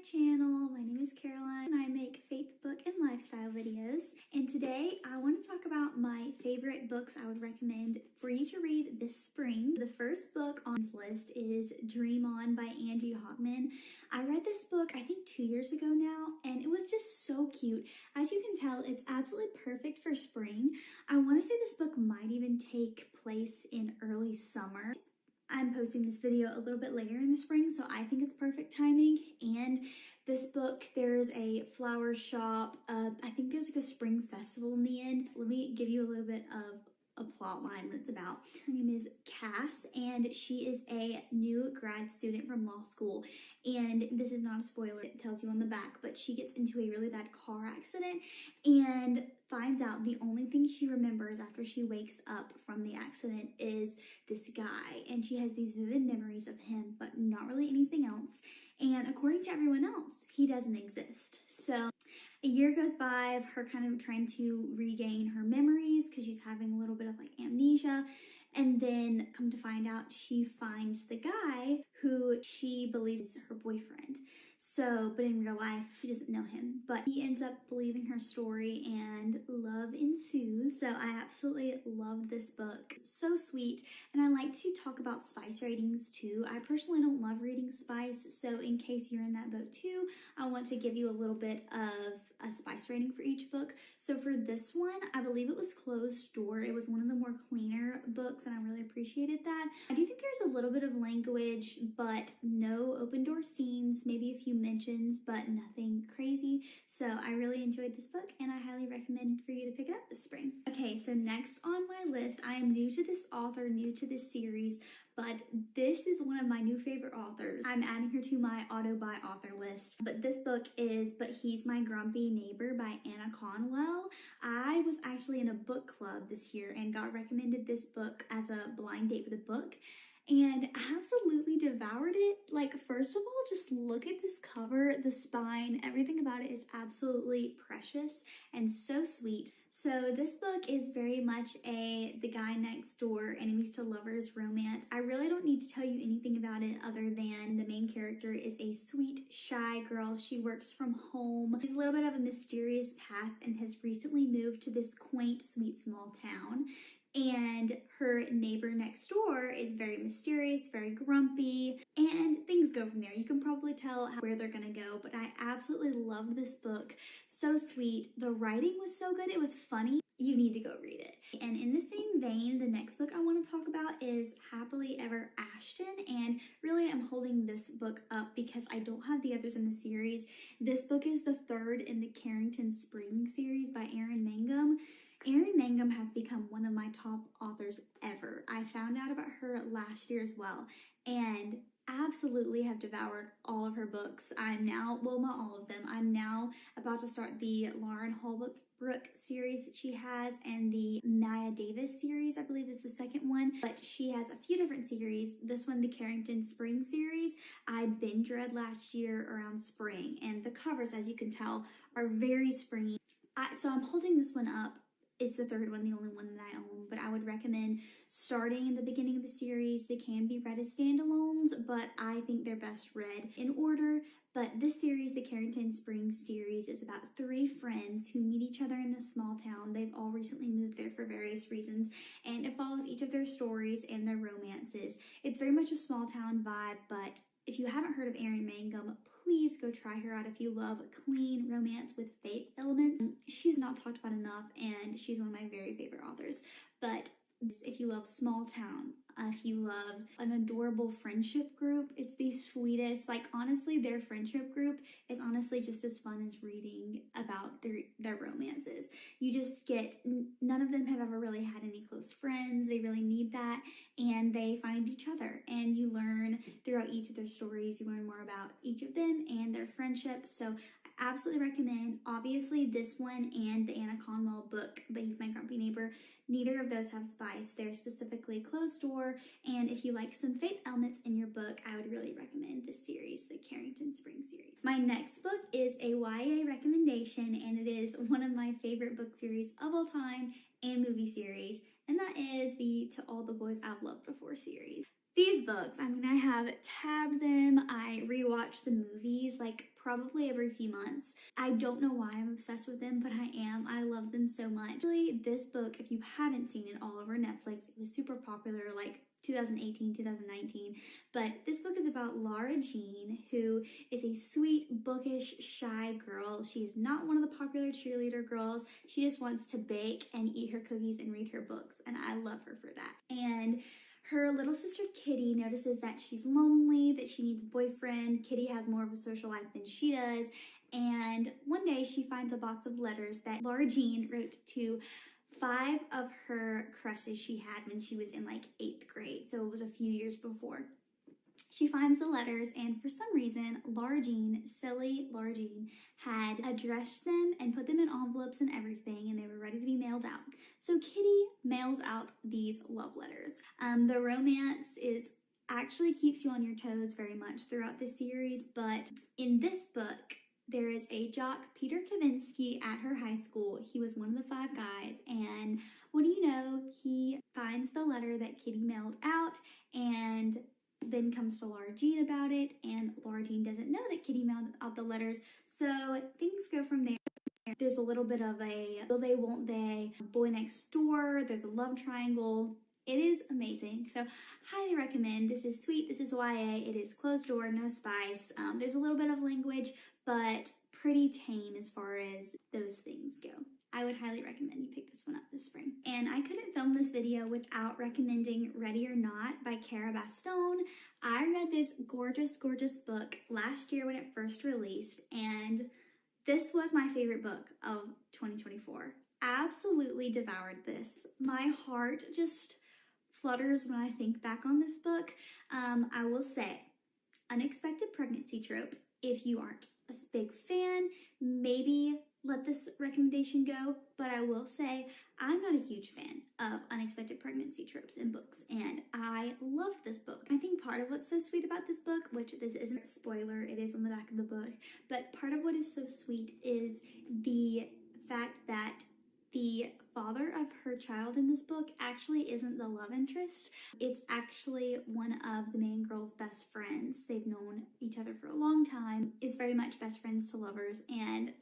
channel. My name is Caroline and I make faith, book, and lifestyle videos. And today I want to talk about my favorite books I would recommend for you to read this spring. The first book on this list is Dream On by Angie Hockman. I read this book I think 2 years ago now and it was just so cute. As you can tell, it's absolutely perfect for spring. I want to say this book might even take place in early summer. I'm posting this video a little bit later in the spring, so I think it's perfect timing. And this book, there's a flower shop. I think there's like a spring festival in the end. Let me give you a little bit of a plot line what it's about. Her name is Cass, and she is a new grad student from law school. And this is not a spoiler, it tells you on the back, but she gets into a really bad car accident and finds out the only thing she remembers after she wakes up from the accident is this guy. And she has these vivid memories of him, but not really anything else. And according to everyone else, he doesn't exist. So a year goes by of her kind of trying to regain her memories because she's having a little bit of like amnesia. And then come to find out, she finds the guy who she believes is her boyfriend. So, but in real life, she doesn't know him. But he ends up believing her story and love ensues. So I absolutely loved this book. So sweet. And I like to talk about spice ratings too. I personally don't love reading spice. So in case you're in that boat too, I want to give you a little bit of a spice rating for each book. So for this one, I believe it was closed door. It was one of the more cleaner books and I really appreciated that. I do think there's a little bit of language, but no open door scenes, maybe a few mentions, but nothing crazy. So I really enjoyed this book and I highly recommend for you to pick it up this spring. Okay, so next on my list, I am new to this author, new to this series, but this is one of my new favorite authors. I'm adding her to my auto buy author list. But this book is But He's My Grumpy Neighbor by Annah Conwell. I was actually in a book club this year and got recommended this book as a blind date with a book and absolutely devoured it. Like, first of all, just look at this cover, the spine, everything about it is absolutely precious and so sweet. So this book is very much the guy next door, enemies to lovers romance. I really don't need to tell you anything about it other than the main character is a sweet, shy girl. She works from home. She's a little bit of a mysterious past and has recently moved to this quaint, sweet, small town. And her neighbor next door is very mysterious, very grumpy, and things go from there. You can probably tell where they're gonna go, but I absolutely loved this book. So sweet. The writing was so good. It was funny. You need to go read it. And in the same vein, the next book I want to talk about is Happily Ever Ashten. And really, I'm holding this book up because I don't have the others in the series. This book is the third in the Carrington Spring series by erynn mangum. Erynn Mangum has become one of my top authors ever. I found out about her last year as well and absolutely have devoured all of her books. I'm now, well, not all of them, I'm now about to start the Lauren Holbrook series that she has and the Maya Davis series, I believe is the second one, but she has a few different series. This one, the Carrington Spring series, I binge read last year around spring and the covers, as you can tell, are very springy. So I'm holding this one up. It's the third one, the only one that I own, but I would recommend starting in the beginning of the series. They can be read as standalones, but I think they're best read in order. But this series, the Carrington Springs series, is about 3 friends who meet each other in this small town. They've all recently moved there for various reasons, and it follows each of their stories and their romances. It's very much a small town vibe, but if you haven't heard of erynn mangum, please go try her out if you love clean romance with faith elements. She's not talked about enough and she's one of my very favorite authors. But if you love small town, if you love an adorable friendship group, it's the sweetest. Like, honestly, their friendship group is honestly just as fun as reading about their romances. You just get, none of them have ever really had any close friends. They really need that, and they find each other, and you learn throughout each of their stories, you learn more about each of them and their friendship. So I absolutely recommend, obviously, this one and the Annah Conwell book, But He's My Grumpy Neighbor. Neither of those have spice. They're specifically closed door, and if you like some faith elements in your book, I would really recommend this series, the Carrington Spring series. My next book is a YA recommendation, and it is one of my favorite book series of all time and movie series, and that is the To All the Boys I've Loved Before series. These books, I mean, I have tabbed them. I rewatch the movies like probably every few months. I don't know why I'm obsessed with them, but I am. I love them so much. Really, this book, if you haven't seen it all over Netflix, it was super popular like 2018, 2019. But this book is about Lara Jean, who is a sweet, bookish, shy girl. She is not one of the popular cheerleader girls. She just wants to bake and eat her cookies and read her books, and I love her for that. And her little sister Kitty notices that she's lonely, that she needs a boyfriend. Kitty has more of a social life than she does. And one day she finds a box of letters that Lara Jean wrote to 5 of her crushes she had when she was in like 8th grade. So it was a few years before. She finds the letters, and for some reason, Lara Jean, silly Lara Jean, had addressed them and put them in envelopes and everything, and they were ready to be mailed out. So Kitty mails out these love letters. The romance actually keeps you on your toes very much throughout the series, but in this book, there is a jock, Peter Kavinsky, at her high school. He was one of the 5 guys, and what do you know, he finds the letter that Kitty mailed out, and then comes to Lara Jean about it, and Lara Jean doesn't know that Kitty mailed out the letters, so things go from there. There's a little bit of a will they, won't they, boy next door, there's a love triangle. It is amazing, so highly recommend. This is sweet, this is YA, it is closed door, no spice. There's a little bit of language, but pretty tame as far as those things go. I would highly recommend you pick this one up this spring. And I couldn't film this video without recommending Ready or Not by Cara Bastone. I read this gorgeous, gorgeous book last year when it first released, and this was my favorite book of 2024. Absolutely devoured this. My heart just flutters when I think back on this book. I will say, unexpected pregnancy trope. If you aren't a big fan, maybe let this recommendation go, but I will say I'm not a huge fan of unexpected pregnancy tropes in books, and I loved this book. I think part of what's so sweet about this book, which this isn't a spoiler, it is on the back of the book, but part of what is so sweet is the fact that the father of her child in this book actually isn't the love interest. It's actually one of the main girl's best friends. They've known each other for a long time. It's very much best friends to lovers, and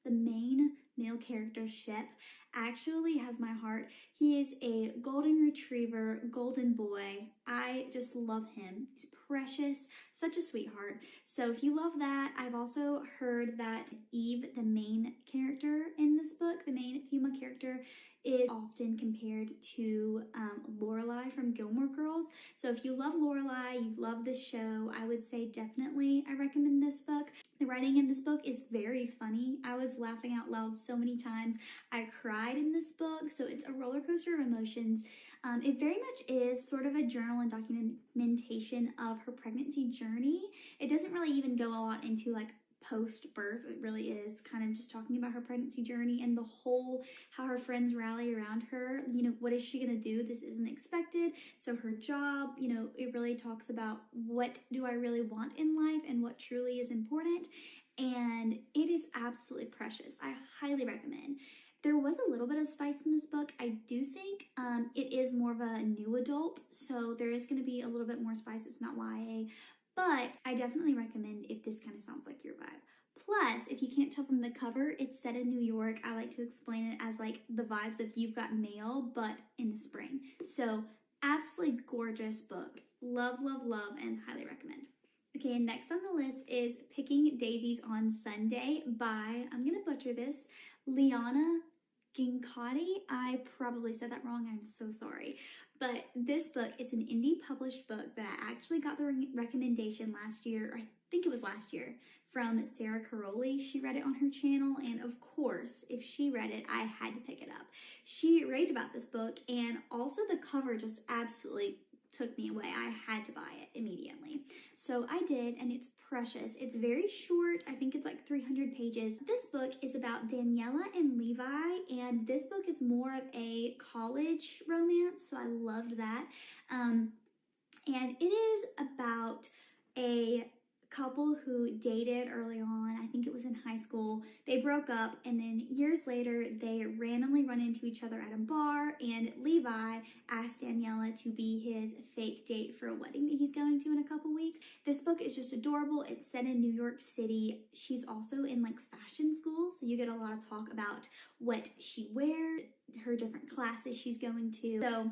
the main male character, Shep, actually has my heart. He is a golden retriever, golden boy. I just love him. He's precious, such a sweetheart. So if you love that, I've also heard that Eve, the main character in this book, the main female character, is often compared to Lorelai from Gilmore Girls. So if you love Lorelai, you love this show, I would say definitely I recommend this book. The writing in this book is very funny. I was laughing out loud so many times. I cried in this book, so it's a roller coaster of emotions. It very much is sort of a journal and documentation of her pregnancy journey. It doesn't really even go a lot into like post-birth. It really is kind of just talking about her pregnancy journey and the whole, how her friends rally around her. You know, what is she gonna do? This isn't expected. So her job, you know, it really talks about what do I really want in life and what truly is important. And it is absolutely precious. I highly recommend. There was a little bit of spice in this book. I do think it is more of a new adult, so there is going to be a little bit more spice. It's not YA, but I definitely recommend if this kind of sounds like your vibe. Plus, if you can't tell from the cover, it's set in New York. I like to explain it as like the vibes of You've Got Mail, but in the spring. So absolutely gorgeous book. Love, love, love, and highly recommend. Okay, and next on the list is Picking Daisies on Sunday by, I'm going to butcher this, Liana. Cincotti. I probably said that wrong. I'm so sorry. But this book, it's an indie published book that I actually got the recommendation last year, or I think it was last year, from Sarah Caroli. She read it on her channel, and of course, if she read it, I had to pick it up. She raved about this book, and also the cover just absolutely took me away. I had to buy it immediately. So I did, and it's precious. It's very short. I think it's like 300 pages. This book is about Daniela and Levi, and this book is more of a college romance, so I loved that. And it is about a couple who dated early on. I think it was in high school. They broke up, and then years later, they randomly run into each other at a bar, and Levi asked Daniela to be his fake date for a wedding that he's going to in a couple weeks. This book is just adorable. It's set in New York City. She's also in like fashion school, so you get a lot of talk about what she wears, her different classes she's going to. So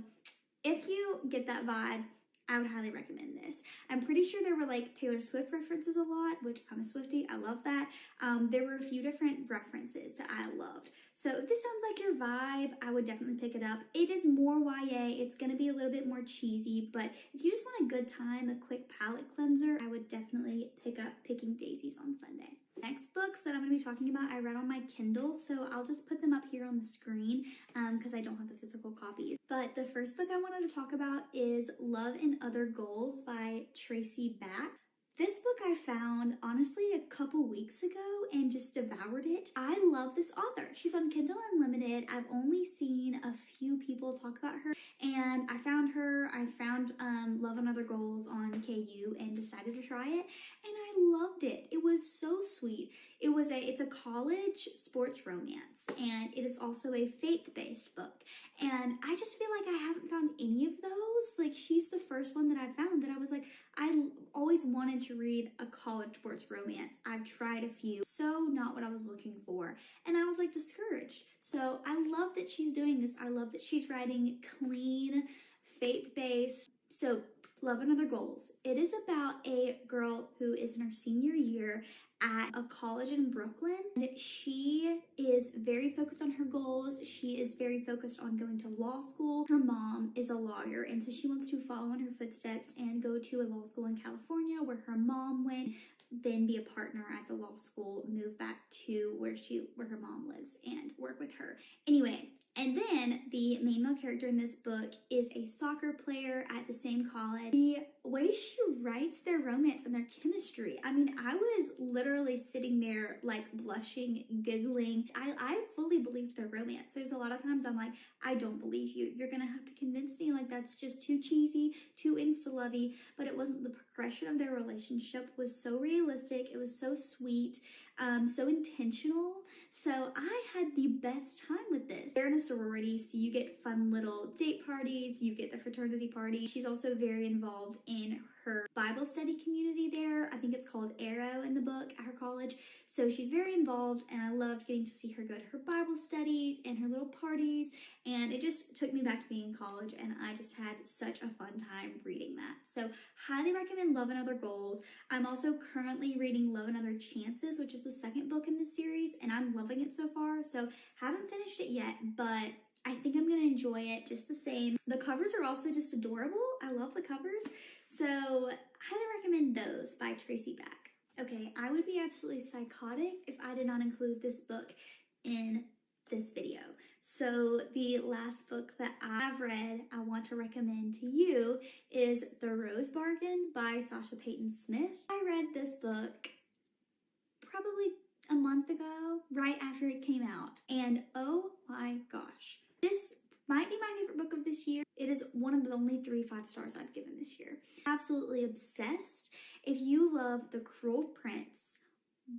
if you get that vibe, I would highly recommend this. I'm pretty sure there were like Taylor Swift references a lot, which I'm a Swiftie, I love that. There were a few different references that I loved. So if this sounds like your vibe, I would definitely pick it up. It is more YA, it's gonna be a little bit more cheesy, but if you just want a good time, a quick palate cleanser, I would definitely pick up Picking Daisies on Sunday. Next books that I'm going to be talking about, I read on my Kindle, so I'll just put them up here on the screen because I don't have the physical copies. But the first book I wanted to talk about is Love and Other Goals by Tracy Baack. This book I found, honestly, a couple weeks ago and just devoured it. I love this author. She's on Kindle Unlimited. I've only seen a few people talk about her, and I found Love and Other Goals on KU and decided to try it, and I loved it. It was so sweet. It's a college sports romance, and it is also a faith-based book, and I just feel like I haven't found any of those. Like, she's the first one that I found that I was like, I always wanted to read a college sports romance. I've tried a few, so not what I was looking for, and I was like discouraged. So I love that she's doing this. I love that she's writing clean, faith-based. So Love and Other Goals. It is about a girl who is in her senior year at a college in Brooklyn, and she is very focused on her goals. She is very focused on going to law school. Her mom is a lawyer, and so she wants to follow in her footsteps and go to a law school in California where her mom went, then be a partner at the law school, move back to where her mom lives and work with her. Anyway, and then the main male character in this book is a soccer player at the same college. The way she writes their romance and their chemistry, I mean, I was literally sitting there like blushing, giggling. I fully believed their romance. There's a lot of times I'm like, I don't believe you. You're gonna have to convince me, like that's just too cheesy, too insta-lovey. But it wasn't. The progression of their relationship was so realistic. It was so sweet, so intentional. So I had the best time with this. They're in a sorority, so you get fun little date parties, you get the fraternity party. She's also very involved in her Bible study community there. I think it's called Arrow in the book at her college. So she's very involved, and I loved getting to see her go to her Bible studies and her little parties, and it just took me back to being in college, and I just had such a fun time reading that. So highly recommend Love and Other Goals. I'm also currently reading Love and Other Chances, which is the second book in this series, and I'm loving it so far. So haven't finished it yet, but I think I'm gonna enjoy it just the same. The covers are also just adorable. I love the covers. So highly recommend those by Tracy Baack. Okay, I would be absolutely psychotic if I did not include this book in this video. So the last book that I've read I want to recommend to you is The Rose Bargain by Sasha Peyton Smith. I read this book probably a month ago, right after it came out, and oh my gosh, this might be my favorite book of this year. It is one of the only 3 5-stars I've given this year. Absolutely obsessed. If you love The Cruel Prince,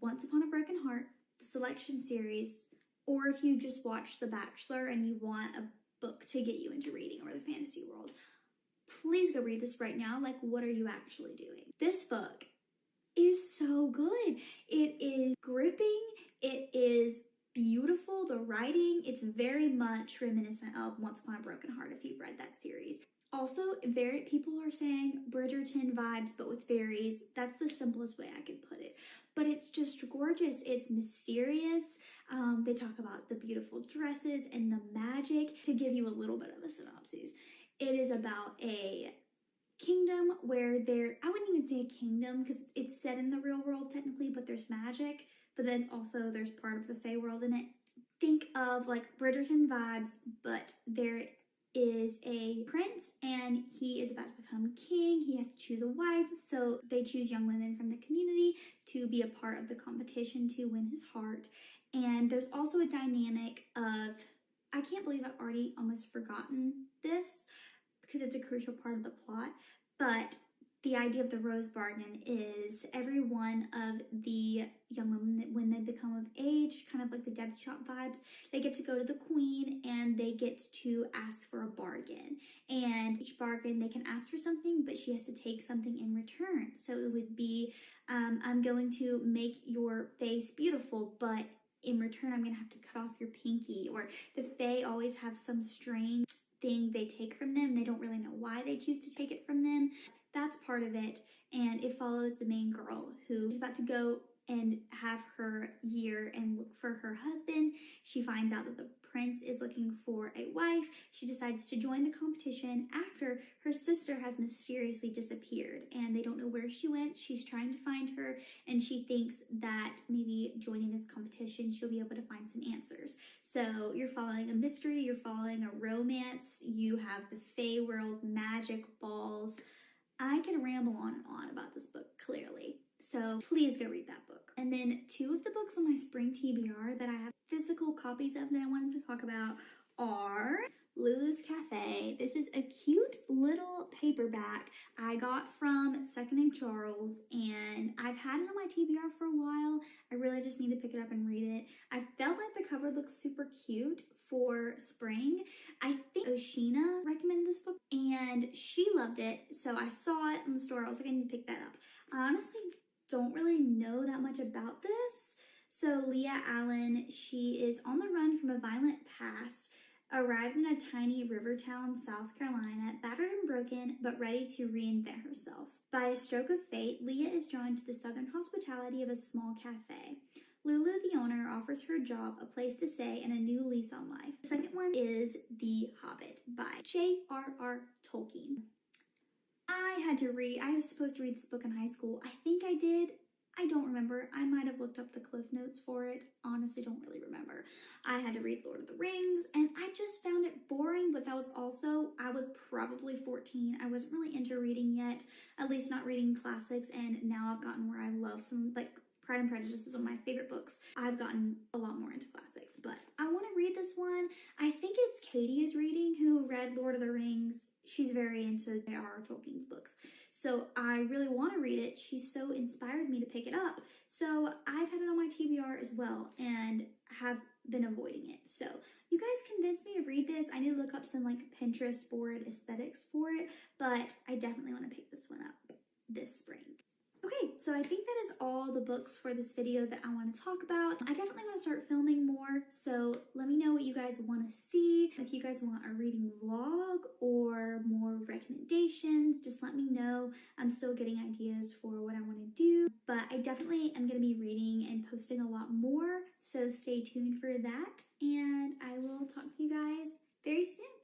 Once Upon a Broken Heart, the Selection series, or if you just watched The Bachelor and you want a book to get you into reading or the fantasy world, please go read this right now. Like, what are you actually doing? This book is so good. It is gripping. It is beautiful. The writing, it's very much reminiscent of Once Upon a Broken Heart if you've read that series. Also, people are saying Bridgerton vibes, but with fairies. That's the simplest way I could put it. But it's just gorgeous. It's mysterious. They talk about the beautiful dresses and the magic. To give you a little bit of a synopsis, it is about a kingdom where I wouldn't even say a kingdom because it's set in the real world technically, but there's magic. But then there's part of the Fae world in it. Think of like Bridgerton vibes, but there is a prince and he is about to become king. He has to choose a wife, so they choose young women from the community to be a part of the competition to win his heart. And there's also a dynamic of, I can't believe I've already almost forgotten this because it's a crucial part of the plot, but the idea of the rose bargain is every one of the young women, when they become of age, kind of like the Debbie Shop vibes, they get to go to the queen and they get to ask for a bargain. And each bargain, they can ask for something, but she has to take something in return. So it would be, I'm going to make your face beautiful, but in return, I'm going to have to cut off your pinky. Or the fae always have some strange thing they take from them. They don't really know why they choose to take it from them. That's part of it, and it follows the main girl who is about to go and have her year and look for her husband. She finds out that the prince is looking for a wife. She decides to join the competition after her sister has mysteriously disappeared and they don't know where she went. She's trying to find her, and she thinks that maybe joining this competition she'll be able to find some answers. So you're following a mystery, you're following a romance, you have the fae world, magic, balls. I can ramble on and on about this book, clearly. So please go read that book. And then 2 of the books on my spring TBR that I have physical copies of that I wanted to talk about are Lulu's Cafe. This is a cute little paperback I got from Second & Charles, and I've had it on my TBR for a while. I really just need to pick it up and read it. I felt like the cover looks super cute for spring. I think Oshina recommended this book and she loved it, so I saw it in the store. I was like, I need to pick that up. I honestly don't really know that much about this. So Leah Allen, she is on the run from a violent past, arrived in a tiny river town, South Carolina, battered and broken, but ready to reinvent herself. By a stroke of fate, Leah is drawn to the southern hospitality of a small cafe. Lulu, the owner, offers her job, a place to stay, and a new lease on life. The second one is The Hobbit by J.R.R. Tolkien. I was supposed to read this book in high school. I think I did. I don't remember. I might have looked up the cliff notes for it. Honestly, don't really remember. I had to read Lord of the Rings, and I just found it boring, but that was also, I was probably 14. I wasn't really into reading yet, at least not reading classics, and now I've gotten where I love some, like, Pride and Prejudice is one of my favorite books. I've gotten a lot more into classics, but I want to read this one. I think it's Katie is reading, who read Lord of the Rings. She's very into J.R.R. Tolkien's books. So I really want to read it. She's so inspired me to pick it up. So I've had it on my TBR as well and have been avoiding it. So you guys convinced me to read this. I need to look up some like Pinterest board aesthetics for it, but I definitely want to pick this one up this spring. Okay, so I think that is all the books for this video that I want to talk about. I definitely want to start filming more, so let me know what you guys want to see. If you guys want a reading vlog or more recommendations, just let me know. I'm still getting ideas for what I want to do, but I definitely am going to be reading and posting a lot more, so stay tuned for that, and I will talk to you guys very soon.